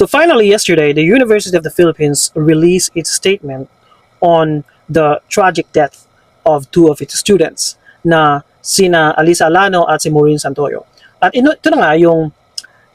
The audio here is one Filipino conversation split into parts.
So finally, yesterday, the University of the Philippines released its statement on the tragic death of two of its students na sina Alisa Alano at si Maureen Santoyo. At ito na nga yung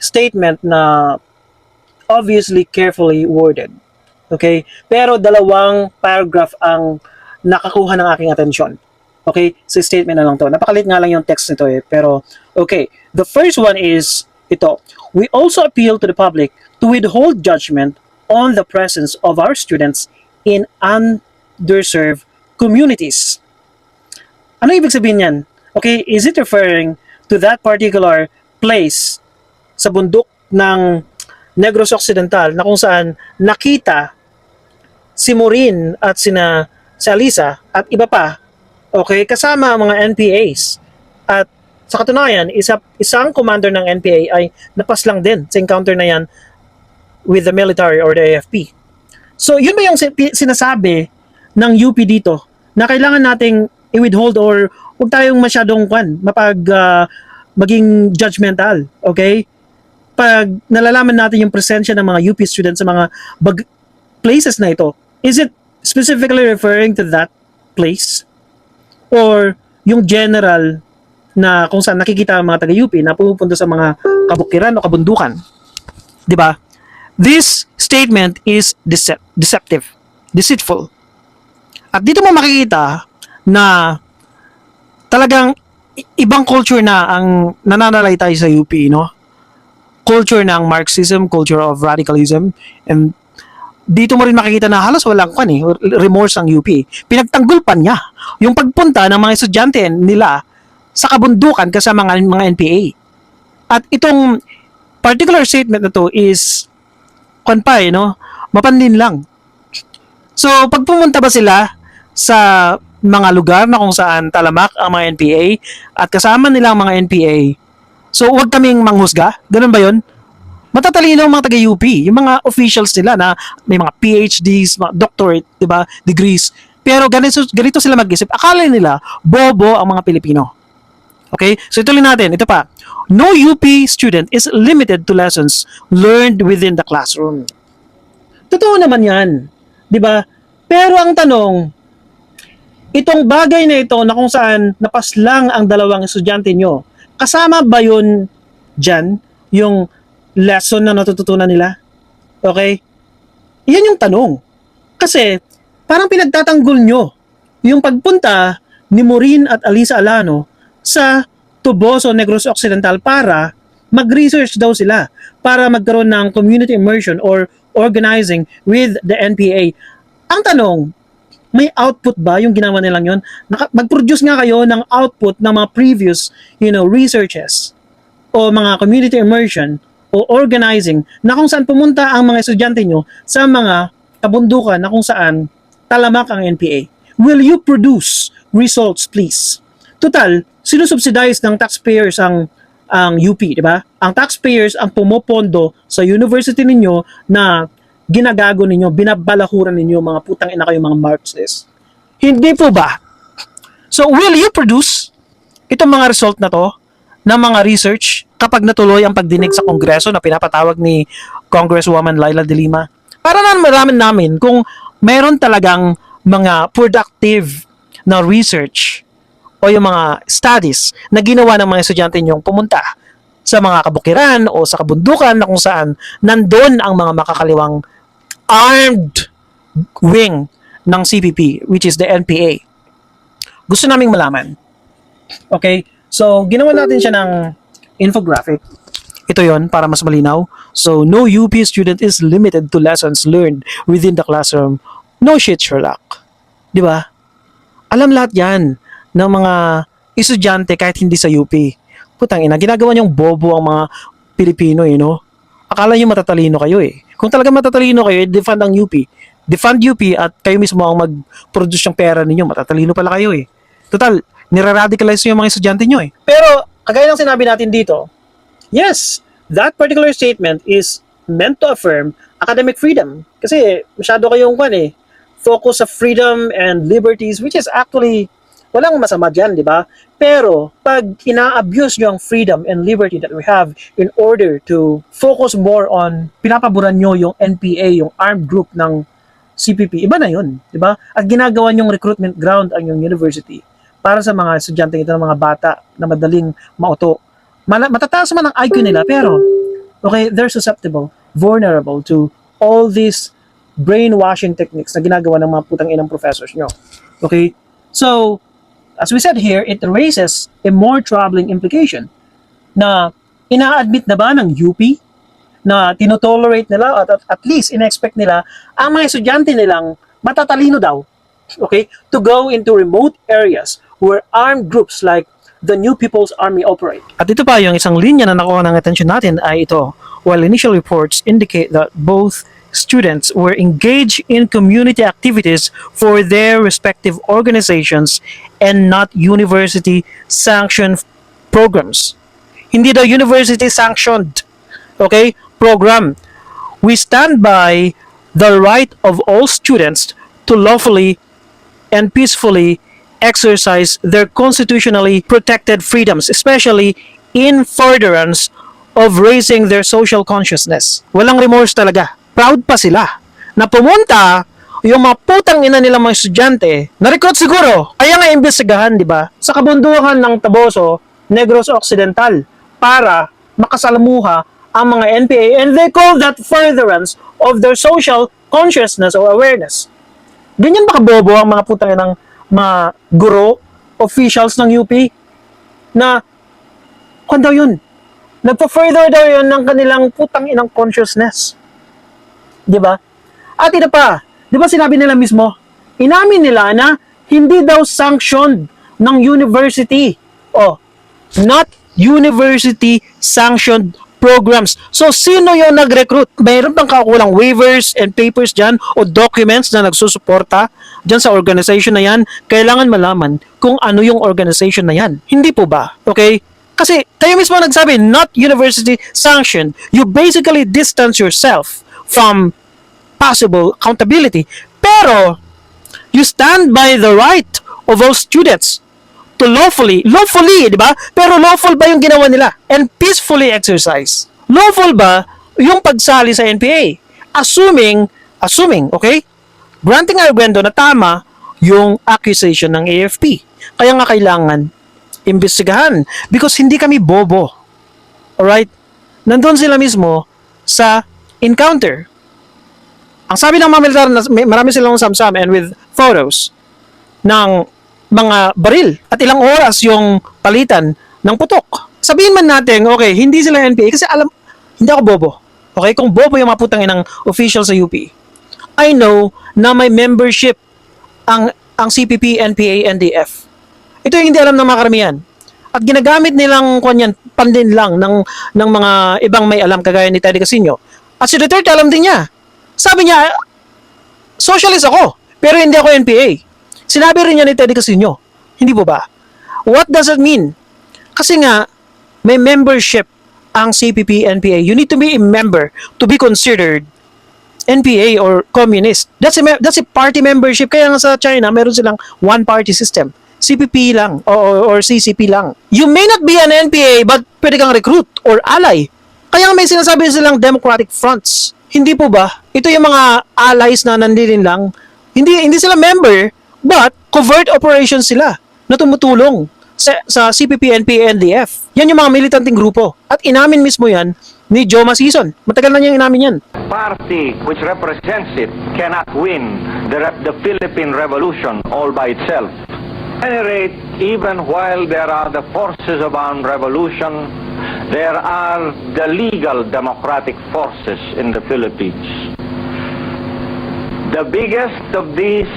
statement na obviously carefully worded. Okay? Pero dalawang paragraph ang nakakuha ng aking atensyon. Okay? So statement na lang to. Napakalit nga lang yung text nito eh. Pero okay. The first one is ito. We also appeal to the public to withhold judgment on the presence of our students in underserved communities. Ano ibig sabihin yan? Okay, is it referring to that particular place sa bundok ng Negros Occidental na kung saan nakita si Maureen at si Alisa at iba pa, okay, kasama mga NPAs. At sa katunayan, isang commander ng NPA ay napaslang din sa encounter na yan with the military or the AFP. So, yun ba yung sinasabi ng UP dito na kailangan nating i-withhold or huwag tayong masyadong maging judgmental, okay? Pag nalalaman natin yung presensya ng mga UP students sa mga places na ito, is it specifically referring to that place? Or yung general na kung saan nakikita ang mga taga-UP na pumupunta sa mga kabukiran o kabundukan? Diba? This statement is deceptive, deceitful. At dito mo makikita na talagang ibang culture na ang nananalay tayo sa UP, no? Culture ng Marxism, culture of radicalism, and dito mo rin makikita na halos walang remorse ang UP. Pinagtanggol pa niya yung pagpunta ng mga estudyante nila sa kabundukan kasama mga NPA. At itong particular statement na to is mapanlin lang. So, pag pumunta ba sila sa mga lugar na kung saan talamak ang mga NPA at kasama nila ang mga NPA, so huwag kaming manghusga? Ganun ba yun? Matatalino ang mga taga-UP, yung mga officials nila na may mga PhDs, mga doctorate, diba, degrees. Pero ganito sila mag-isip. Akala nila, bobo ang mga Pilipino. Okay? So ituloy natin. Ito pa. No UP student is limited to lessons learned within the classroom. Totoo naman yan. Diba? Pero ang tanong, itong bagay na ito na kung saan napaslang ang dalawang estudyante nyo, kasama ba yun dyan, yung lesson na natututunan nila? Okay? Yan yung tanong. Kasi, parang pinagtatanggol nyo yung pagpunta ni Maureen at Alisa Alano sa Tuboso, Negros Occidental para mag-research daw sila, para magkaroon ng community immersion or organizing with the NPA. Ang tanong, may output ba yung ginawa nilang yun? Mag-produce nga kayo ng output ng mga previous, researches o mga community immersion o organizing na kung saan pumunta ang mga estudyante nyo sa mga kabundukan na kung saan talamak ang NPA. Will you produce results, please? Total, sinusubsidize ng taxpayers ang UP, di ba? Ang taxpayers ang pumopondo sa university ninyo na ginagago ninyo, binabalahuran ninyo, mga putang ina kayo, mga Marxists. Hindi po ba? So, will you produce itong mga result na to ng mga research kapag natuloy ang pagdinig sa Kongreso na pinapatawag ni Congresswoman Laila de Lima? Para malaman namin kung meron talagang mga productive na research o yung mga studies na ginawa ng mga estudyante nyong pumunta sa mga kabukiran o sa kabundukan na kung saan nandun ang mga makakaliwang armed wing ng CPP, which is the NPA. Gusto naming malaman. Okay? So, ginawa natin siya ng infographic. Ito yon para mas malinaw. So, no UP student is limited to lessons learned within the classroom. No shit, Sherlock. Di ba? Alam lahat yan ng mga estudyante kahit hindi sa UP. Putang ina, ginagawa niyong bobo ang mga Pilipino, Akala niyo matatalino kayo eh. Kung talaga matatalino kayo, defund ang UP. Defund UP at kayo mismo ang mag-produce ng pera ninyo. Matatalino pala kayo eh. Total, nire-radicalize yung mga estudyante nyo eh. Pero, kagaya ng sinabi natin dito, yes, that particular statement is meant to affirm academic freedom. Kasi masyado kayong focus sa freedom and liberties, which is actually walang masama dyan, di ba? Pero, pag ina-abuse nyo ang freedom and liberty that we have in order to focus more on pinapaboran nyo yung NPA, yung armed group ng CPP, iba na yun, di ba? At ginagawa nyong recruitment ground ang yung university para sa mga estudyante ito ng mga bata na madaling mauto. Matataas man ang IQ nila, pero, okay, they're susceptible, vulnerable to all these brainwashing techniques na ginagawa ng mga putang inang professors nyo. Okay? So, as we said here, it raises a more troubling implication na ina-admit na ba ng UP na tinotolerate nila at least in-expect nila ang mga estudyante nilang matatalino daw, okay, to go into remote areas where armed groups like the New People's Army operate. At ito pa yung isang linya na nakuha ng atensyon natin ay ito. While initial reports indicate that both students were engaged in community activities for their respective organizations and not university-sanctioned programs. Hindi daw university-sanctioned, okay, program. We stand by the right of all students to lawfully and peacefully exercise their constitutionally protected freedoms, especially in furtherance of raising their social consciousness. Walang remorse talaga. Proud pa sila na pumunta yung mga putang ina nilang mga estudyante, na-recruit siguro, kaya nga imbestigahan, di ba, sa kabundukan ng Taboso, Negros Occidental, para makasalamuha ang mga NPA, and they call that furtherance of their social consciousness or awareness. Ganyan ba kabobo ang mga putang inang mga guro, officials ng UP, na, kung daw yun, nagpa-further daw yun ng kanilang putang inang consciousness. Di ba? At ito pa, di ba sinabi nila mismo, inamin nila na hindi daw sanctioned ng university. Oh, not university sanctioned programs. So, sino yung nag-recruit? Mayroon bang kakulang waivers and papers dyan o documents na nagsusuporta dyan sa organization na yan? Kailangan malaman kung ano yung organization na yan. Hindi po ba? Okay? Kasi kayo mismo nagsabi, not university sanctioned. You basically distance yourself from possible accountability. Pero, you stand by the right of all students to lawfully, di ba? Pero lawful ba yung ginawa nila? And peacefully exercise. Lawful ba yung pagsali sa NPA? Assuming, okay? Granting arguendo na tama yung accusation ng AFP. Kaya nga kailangan imbestigahan because hindi kami bobo. Alright? Nandun sila mismo sa encounter. Ang sabi ng mga militar, marami silang samsam and with photos ng mga baril at ilang oras yung palitan ng putok. Sabihin man natin, okay, hindi sila NPA kasi alam, hindi ako bobo. Okay, kung bobo yung mga putang inang official sa UP, I know na may membership ang CPP, NPA, NDF. Ito yung hindi alam ng mga karamihan. At ginagamit nilang kanyan pandin lang ng mga ibang may alam kagaya ni Teddy Casino. At si Duterte alam din niya. Sabi niya, socialist ako, pero hindi ako NPA. Sinabi rin niya ni Teddy Casino. Hindi po ba? What does it mean? Kasi nga, may membership ang CPP, NPA. You need to be a member to be considered NPA or communist. That's a party membership. Kaya nga sa China, meron silang one-party system. CPP lang or CCP lang. You may not be an NPA but pwede kang recruit or ally. Kaya nga may sinasabi silang democratic fronts. Hindi po ba? Ito yung mga allies na nandito lang. Hindi sila member, but covert operations sila na tumutulong sa CPP, NPA, NDF. Yan yung mga militanting grupo. At inamin mismo yan ni Joe Masison. Matagal na niyang inamin yan. Party which represents it cannot win the Philippine Revolution all by itself. At any rate, even while there are the forces of armed revolution, there are the legal democratic forces in the Philippines. The biggest of these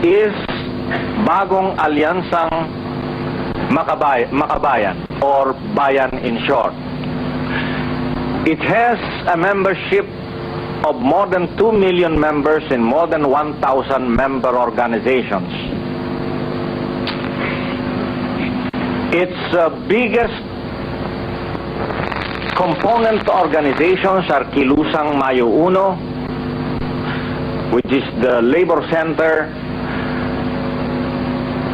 is Bagong Alyansang Makabayan, or Bayan in short. It has a membership of more than 2 million members in more than 1,000 member organizations. Its biggest component organizations are Kilusang Mayo Uno, which is the labor center,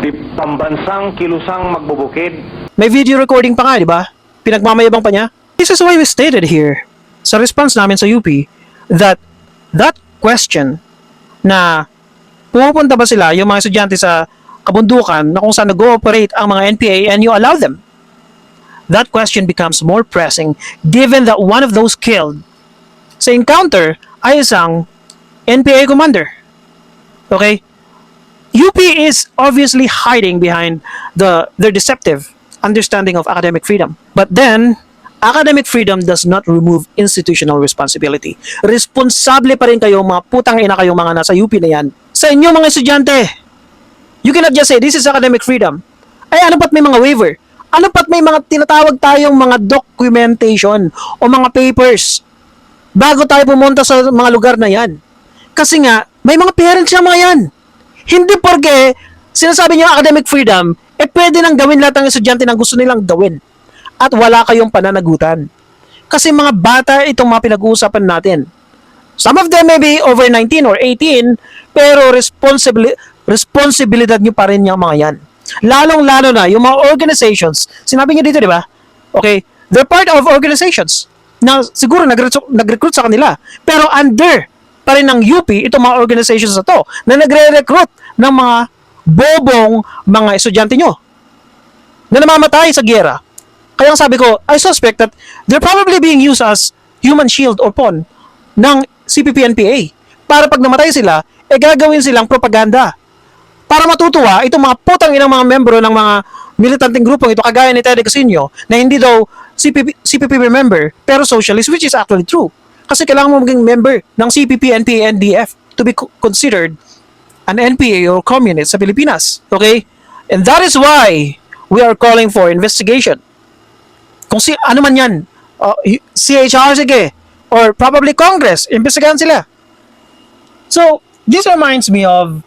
the pambansang kilusang magbubukid, May video recording pa nga, di ba? Pinagmamayabang pa niya. This is why we stated here, sa response namin sa UP, that question na pumupunta ba sila, yung mga estudyante sa kabundukan na kung saan nag-ooperate ang mga NPA and you allow them, that question becomes more pressing given that one of those killed sa encounter ay isang NPA commander. Okay? UP is obviously hiding behind their deceptive understanding of academic freedom. But then, academic freedom does not remove institutional responsibility. Responsable pa rin kayo, mga putang ina kayong mga nasa UP na yan. Sa inyo mga estudyante, you cannot just say, this is academic freedom. Ay, ano pat may mga waiver? Ano pat may mga tinatawag tayong mga documentation o mga papers bago tayo pumunta sa mga lugar na yan? Kasi nga, may mga parents yung mga yan. Hindi porke sinasabi niyo academic freedom, pwede nang gawin lahat ng estudyante ng gusto nilang gawin. At wala kayong pananagutan. Kasi mga bata itong mga pinag-uusapan natin. Some of them may be over 19 or 18, pero responsibilidad nyo pa rin yung mga yan. Lalong-lalo na yung mga organizations, sinabi niyo dito, di ba? Okay, they're part of organizations na siguro nag-recruit sa kanila. Pero under pa rin ng UP, itong mga organizations na to, na nagre-recruit ng mga bobong mga estudyante nyo na namamatay sa giyera. Kaya sabi ko, I suspect that they're probably being used as human shield or pawn ng CPP-NPA para pag namatay sila, gagawin silang propaganda para matutuwa itong mga putang inang mga membro ng mga militanteng grupong ito kagaya ni Teddy Casino na hindi daw CPP member pero socialist, which is actually true. Kasi kailangan mo maging member ng CPP, NPA, NDF to be considered an NPA or communist sa Pilipinas. Okay? And that is why we are calling for investigation. Kung ano man yan, CHR sige, or probably Congress, imbestigahan sila. So, this reminds me of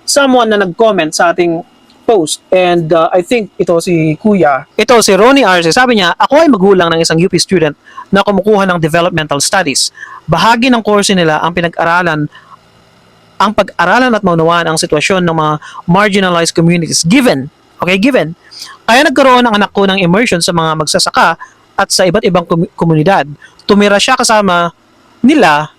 someone na nag-comment sa ating post, and I think ito si Kuya, ito si Ronnie Arce, sabi niya, ako ay magulang ng isang UP student na kumukuha ng developmental studies. Bahagi ng course nila ang pag-aralan at maunawaan ang sitwasyon ng mga marginalized communities given. Kaya nagkaroon ng anak ko ng immersion sa mga magsasaka at sa iba't ibang komunidad. Tumira siya kasama nila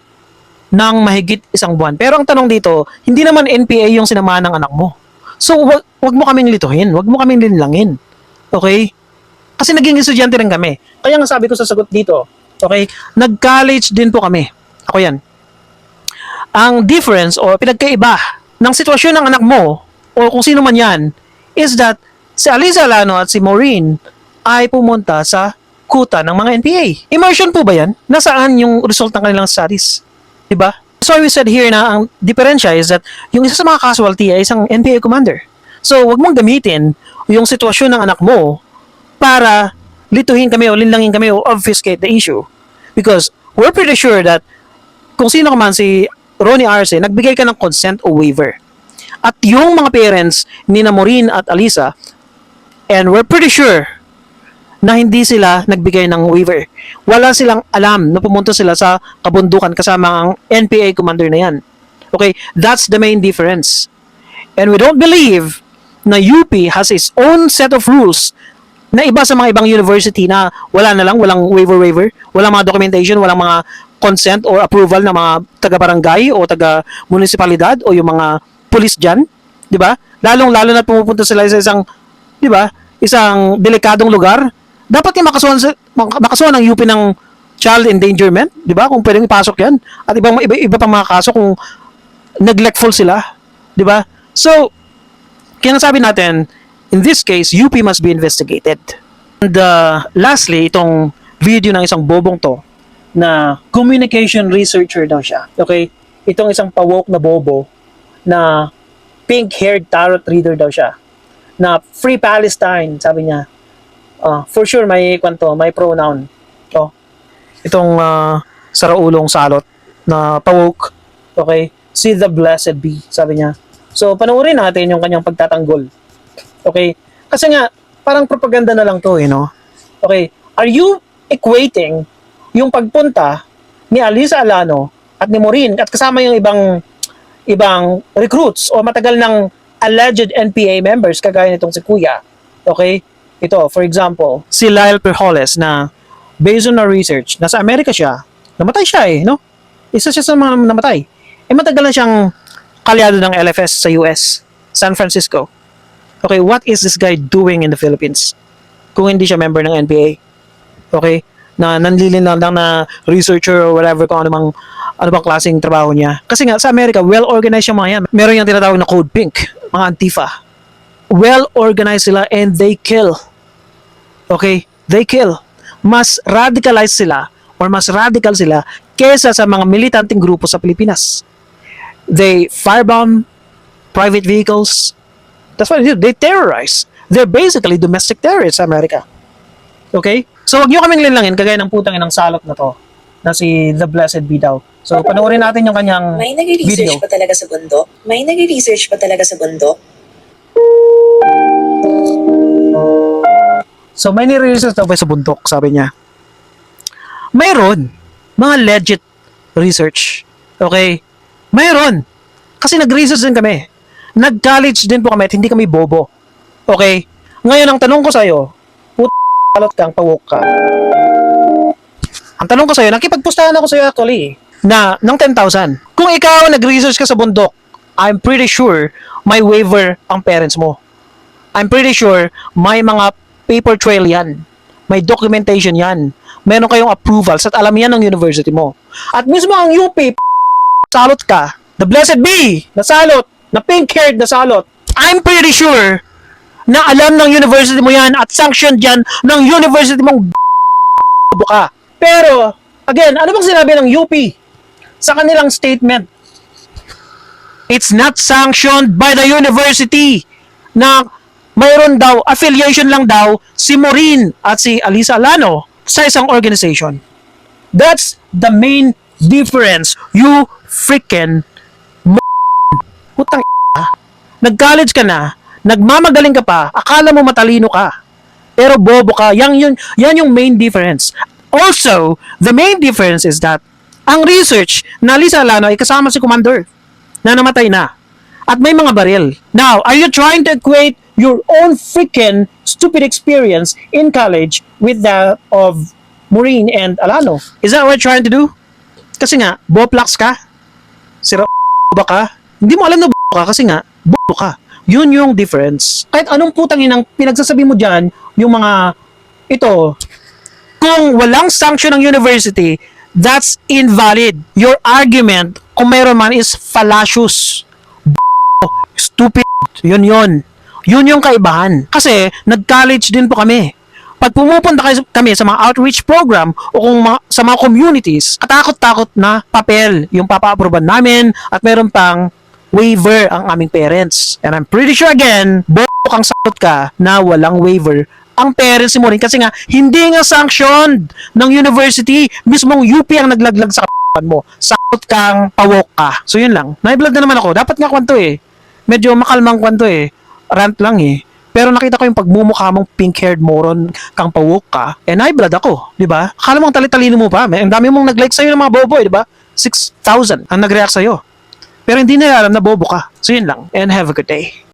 ng mahigit 1 buwan. Pero ang tanong dito, hindi naman NPA yung sinamahan ng anak mo. So, wag mo kaming lituhin. Wag mo kaming linlangin. Okay? Kasi naging estudyante rin kami. Kaya nga sabi ko sa sagot dito, okay, nag-college din po kami. Ako yan. Ang difference o pinagkaiba ng sitwasyon ng anak mo o kung sino man yan is that si Aliza Alano at si Maureen ay pumunta sa kuta ng mga NPA. Immersion po ba yan? Nasaan yung result ng kanilang studies? Diba? So we said here na ang diferensya is that yung isa sa mga casualty ay isang NPA commander. So wag mong gamitin yung sitwasyon ng anak mo para lituhin kami o linlangin kami o obfuscate the issue. Because we're pretty sure that kung sino ka man si Ronnie Arce, nagbigay ka ng consent o waiver. At yung mga parents ni Maureen at Alisa, and we're pretty sure na hindi sila nagbigay ng waiver. Wala silang alam na pumunta sila sa kabundukan kasama ang NPA commander na yan. Okay, that's the main difference. And we don't believe na UP has its own set of rules na iba sa mga ibang university na walang waiver, walang mga documentation, walang mga consent or approval ng mga taga-barangay o taga-munisipalidad o yung mga pulis dyan, di ba? Lalong-lalo na pumupunta sila sa isang, di ba, isang delikadong lugar, dapat yung makasuhan ng UP ng child endangerment, di ba? Kung pwedeng ipasok yan. At iba pang mga kaso kung neglectful sila, di ba? So, kaya nasabi natin, in this case, UP must be investigated. And lastly, itong video ng isang bobong to, na communication researcher daw siya. Okay? Itong isang pa-woke na bobo na pink-haired tarot reader daw siya. Na Free Palestine, sabi niya. For sure, may pronoun. Itong saraulong salot na pa-woke. Okay? See the blessed be, sabi niya. So, panoorin natin yung kanyang pagtatanggol. Okay? Kasi nga, parang propaganda na lang to, no? Okay? Are you equating yung pagpunta ni Aliza Alano at ni Maureen at kasama yung ibang recruits o matagal ng alleged NPA members, kagaya nitong si Kuya. Okay? Ito, for example, si Lyle Perholes na based on our research, nasa Amerika siya, namatay siya no? Isa siya sa mga namatay. Matagal na siyang kalyado ng LFS sa US, San Francisco. Okay, what is this guy doing in the Philippines? Kung hindi siya member ng NPA. Okay? Na nanlilin lang na researcher or whatever kung ano bang klaseng trabaho niya. Kasi nga, sa Amerika, well-organized yung mga yan. Meron yung tinatawag na Code Pink, mga Antifa. Well-organized sila and they kill. Okay? They kill. Mas radicalized sila or mas radical sila kesa sa mga militanteng grupo sa Pilipinas. They firebomb private vehicles. That's what they do. They terrorize. They're basically domestic terrorists sa Amerika. Okay? So, wag nyo kaming linlangin kagaya ng putang inang salot na to na si The Blessed Be daw. So, panoorin natin yung kanyang May nag-research video. pa talaga sa bundok? May nag-research pa talaga sa bundok? So, may nire-research daw ba sa bundok, sabi niya. Mayroon. Mga legit research. Okay? Mayroon. Kasi nag-research din kami. Nag-college din po kami at hindi kami bobo. Okay? Ngayon, ang tanong ko sa'yo, salot kang pawok ka. Ang tanong ko sa'yo, nakipagpustahan ako sa'yo actually, na ng 10,000. Kung ikaw nag-research ka sa bundok, I'm pretty sure may waiver ang parents mo. I'm pretty sure may mga paper trail yan. May documentation yan. Meron kayong approvals at alam yan ng university mo. At mismo ang UP, salot ka. The Blessed Be, nasalot. Na pink-haired nasalot. I'm pretty sure na alam ng university mo yan at sanctioned yan ng university mong ka. Pero, again, ano bang sinabi ng UP sa kanilang statement? It's not sanctioned by the university na mayroon daw, affiliation lang daw si Maureen at si Alisa Alano sa isang organization. That's the main difference. You freaking putang nag-college ka na, nagmamagaling ka pa, akala mo matalino ka. Pero bobo ka. Yan yung main difference. Also, the main difference is that ang research na Lisa Alano ay kasama si Commander na namatay na. At may mga baril. Now, are you trying to equate your own freaking stupid experience in college with that of Maureen and Alano? Is that what you're trying to do? Kasi nga, boplax ka? Sira ba ka? Hindi mo alam na ka kasi nga, bobo ka. Yun yung difference. Kahit anong putang inang pinagsasabi mo dyan, yung mga, ito, kung walang sanction ng university, that's invalid. Your argument, kung mayroon man, is fallacious. Stupid. Yun. Yun yung kaibahan. Kasi, nag-college din po kami. Pag pumupunta kami sa mga outreach program o kung sa mga communities, katakot-takot na papel yung papa-aproban namin at meron pang waiver ang aming parents. And I'm pretty sure again, kang sakot ka na walang waiver ang parents mo rin kasi nga hindi nga sanctioned ng university. Mismong UP ang naglaglag sa mo. Sakot kang pawok ka. So yun lang. Naiblog na naman ako. Dapat nga kwanto Medyo makalmang kwanto Rant lang Pero nakita ko yung pagmumukha mong pink-haired moron kang pawok ka. And naiblog ako. Diba? Akala mong tali-talino mo pa. Ang dami mong nag-like sa'yo ng mga bobo diba? 6,000 ang nag-react sa'yo. Pero hindi na alam na bobo ka. So yun lang. And have a good day.